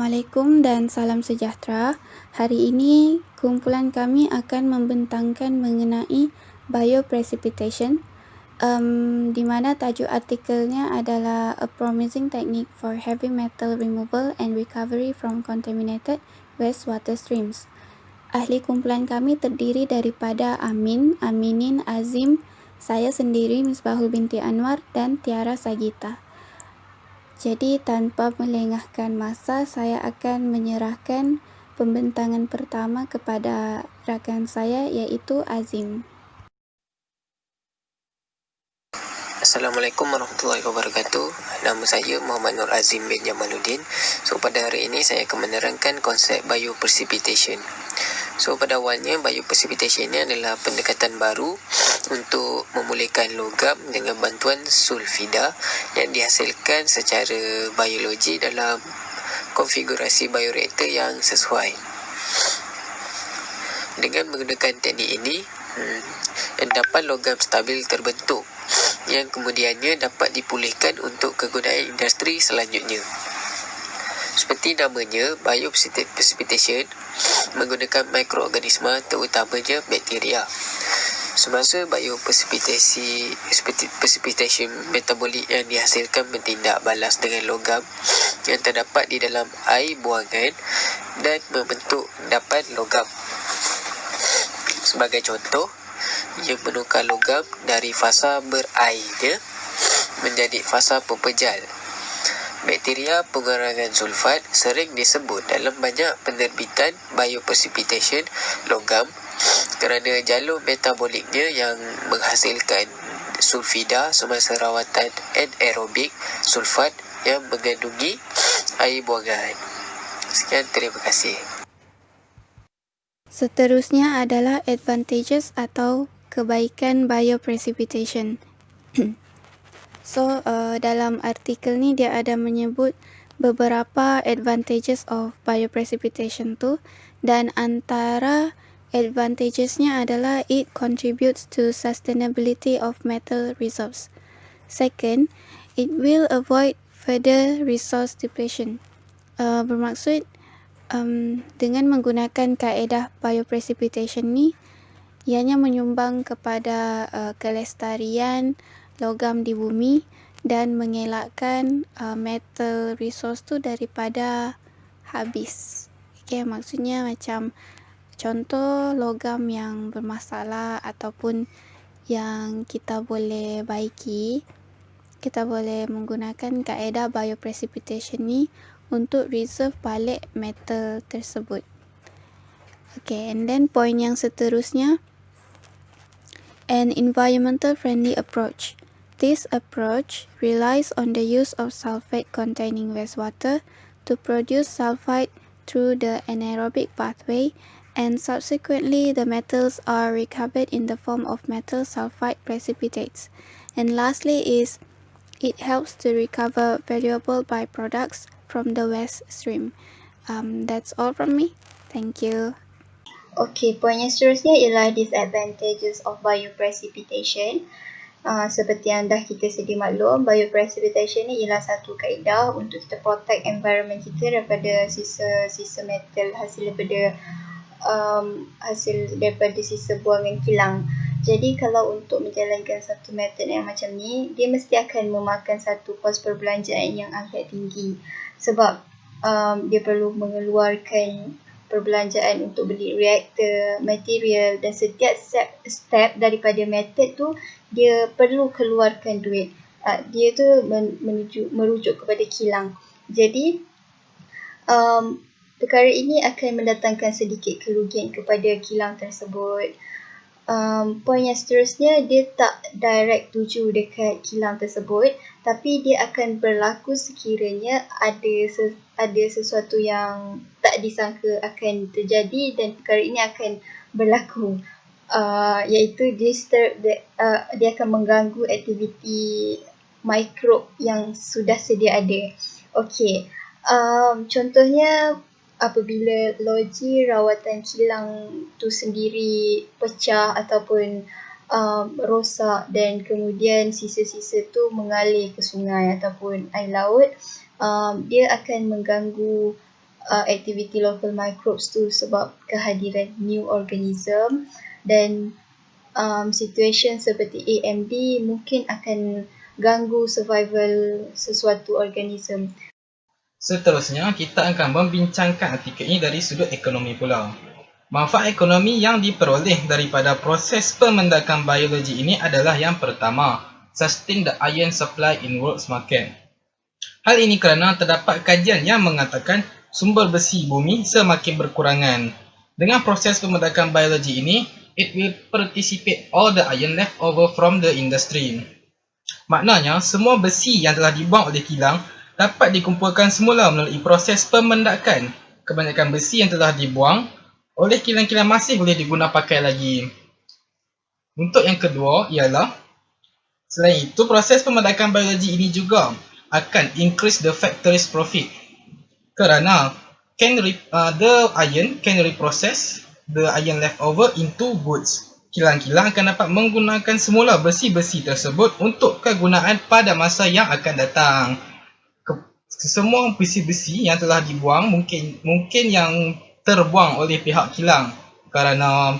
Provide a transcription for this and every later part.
Assalamualaikum dan salam sejahtera. Hari ini kumpulan kami akan membentangkan mengenai bioprecipitation, di mana tajuk artikelnya adalah A Promising Technique for Heavy Metal Removal and Recovery from Contaminated Wastewater Streams. Ahli kumpulan kami terdiri daripada Amin, Aminin, Azim, saya sendiri Misbahul binti Anwar dan Tiara Sagita. Jadi tanpa melengahkan masa, saya akan menyerahkan pembentangan pertama kepada rakan saya iaitu Azim. Assalamualaikum warahmatullahi wabarakatuh. Nama saya Muhammad Nur Azim bin Jamaluddin. Pada hari ini saya akan menerangkan konsep bioprecipitation. Pada awalnya bioprecipitation ini adalah pendekatan baru untuk memulihkan logam dengan bantuan sulfida yang dihasilkan secara biologi dalam konfigurasi bioreaktor yang sesuai. Dengan menggunakan teknik ini, endapan logam stabil terbentuk yang kemudiannya dapat dipulihkan untuk kegunaan industri selanjutnya. Seperti namanya, bioprecipitation menggunakan mikroorganisma terutamanya bakteria. Semasa bioprecipitation metabolik yang dihasilkan bertindak balas dengan logam yang terdapat di dalam air buangan dan membentuk endapan logam. Sebagai contoh, ia menukar logam dari fasa berairnya menjadi fasa pepejal. Bakteria pengurangan sulfat sering disebut dalam banyak penerbitan bioprecipitation logam kerana jalur metaboliknya yang menghasilkan sulfida semasa rawatan anaerobik sulfat yang mengandungi air buangan. Sekian, terima kasih. Seterusnya adalah advantages atau kebaikan bioprecipitation. Dalam artikel ni dia ada menyebut beberapa advantages of bioprecipitation tu, dan antara advantagesnya adalah it contributes to sustainability of metal reserves. Second, it will avoid further resource depletion. Bermaksud dengan menggunakan kaedah bioprecipitation ni, ianya menyumbang kepada kelestarian logam di bumi dan mengelakkan metal resource tu daripada habis. Maksudnya macam contoh logam yang bermasalah ataupun yang kita boleh baiki, kita boleh menggunakan kaedah bioprecipitation ni untuk reserve balik metal tersebut. And then point yang seterusnya, an environmental friendly approach. This approach relies on the use of sulfate-containing wastewater to produce sulfide through the anaerobic pathway, and subsequently the metals are recovered in the form of metal sulfide precipitates. And lastly is, it helps to recover valuable byproducts from the waste stream. That's all from me. Thank you. Poin yang seterusnya ialah disadvantages of bioprecipitation. Seperti yang dah kita sedia maklum, bioprecipitation ni ialah satu kaedah untuk kita protect environment kita daripada sisa metal hasil daripada sisa buangan kilang. Jadi kalau untuk menjalankan satu metod yang macam ni, dia mesti akan memakan satu kos perbelanjaan yang agak tinggi, sebab dia perlu mengeluarkan perbelanjaan untuk beli reaktor, material, dan setiap step daripada method tu dia perlu keluarkan duit. Dia tu merujuk kepada kilang. Jadi perkara ini akan mendatangkan sedikit kerugian kepada kilang tersebut. Poin yang seterusnya, dia tak direct tuju dekat kilang tersebut, tapi dia akan berlaku sekiranya ada sesuatu yang tak disangka akan terjadi dan perkara ini akan berlaku, iaitu dia akan mengganggu aktiviti mikrob yang sudah sedia ada. Contohnya apabila loji rawatan kilang tu sendiri pecah ataupun rosak dan kemudian sisa-sisa tu mengalir ke sungai ataupun air laut, dia akan mengganggu aktiviti local microbes tu sebab kehadiran new organism, dan situation seperti AMD mungkin akan ganggu survival sesuatu organism. Seterusnya, kita akan membincangkan artikel ini dari sudut ekonomi pula. Manfaat ekonomi yang diperoleh daripada proses pemendakan biologi ini adalah yang pertama, sustain the iron supply in world's market. Hal ini kerana terdapat kajian yang mengatakan sumber besi bumi semakin berkurangan. Dengan proses pemendakan biologi ini, it will participate all the iron left over from the industry. Maknanya, semua besi yang telah dibuang oleh kilang dapat dikumpulkan semula melalui proses pemendakan. Kebanyakan besi yang telah dibuang oleh kilang-kilang masih boleh digunakan pakai lagi. Untuk yang kedua ialah, selain itu, proses pemendakan biologi ini juga akan increase the factory's profit. Kerana the iron can reprocess the iron leftover into goods. Kilang-kilang akan dapat menggunakan semula besi-besi tersebut untuk kegunaan pada masa yang akan datang. Semua besi-besi yang telah dibuang mungkin yang terbuang oleh pihak kilang kerana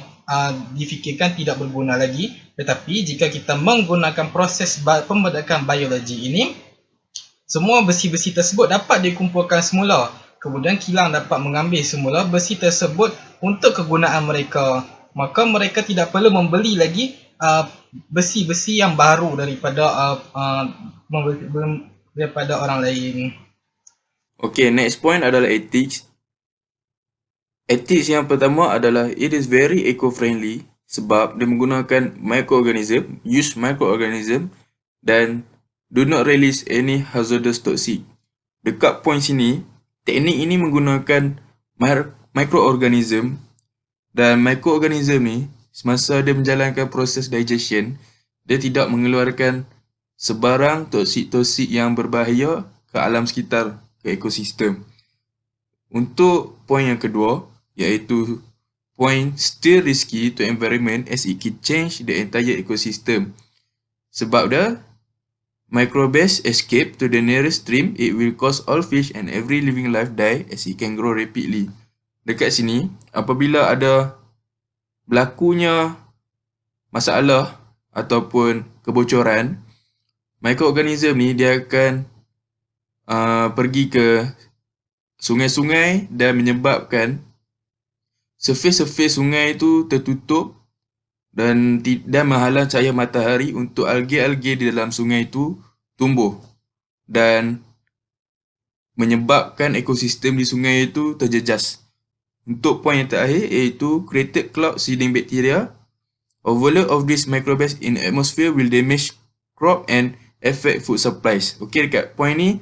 difikirkan tidak berguna lagi. Tetapi jika kita menggunakan proses pemendakan biologi ini, semua besi-besi tersebut dapat dikumpulkan semula. Kemudian kilang dapat mengambil semula besi tersebut untuk kegunaan mereka. Maka mereka tidak perlu membeli lagi besi-besi yang baru daripada orang lain. Okay, next point adalah ethics. Ethics yang pertama adalah it is very eco-friendly sebab dia menggunakan use microorganism dan do not release any hazardous toxic. Dekat point sini, teknik ini menggunakan microorganism, dan microorganism ni semasa dia menjalankan proses digestion, dia tidak mengeluarkan sebarang toksik-toksik yang berbahaya ke alam sekitar, ke ekosistem. Untuk point yang kedua, iaitu point still risky to environment as it can change the entire ecosystem. Sebab dah microbes escape to the nearest stream, it will cause all fish and every living life die as it can grow rapidly. Dekat sini, apabila ada berlakunya masalah ataupun kebocoran, microorganism ni dia akan pergi ke sungai-sungai dan menyebabkan surface sungai itu tertutup dan menghalang cahaya matahari untuk alge-alge di dalam sungai itu tumbuh dan menyebabkan ekosistem di sungai itu terjejas. Untuk poin yang terakhir iaitu created cloud seeding bacteria. Overload of these microbes in the atmosphere will damage crop and affect food supplies. Okey, dekat poin ni,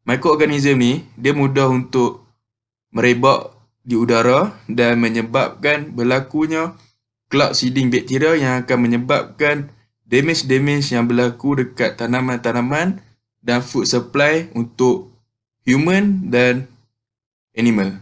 microorganism ni dia mudah untuk merebak di udara dan menyebabkan berlakunya cloud seeding bacteria yang akan menyebabkan damage yang berlaku dekat tanaman-tanaman dan food supply untuk human dan animal.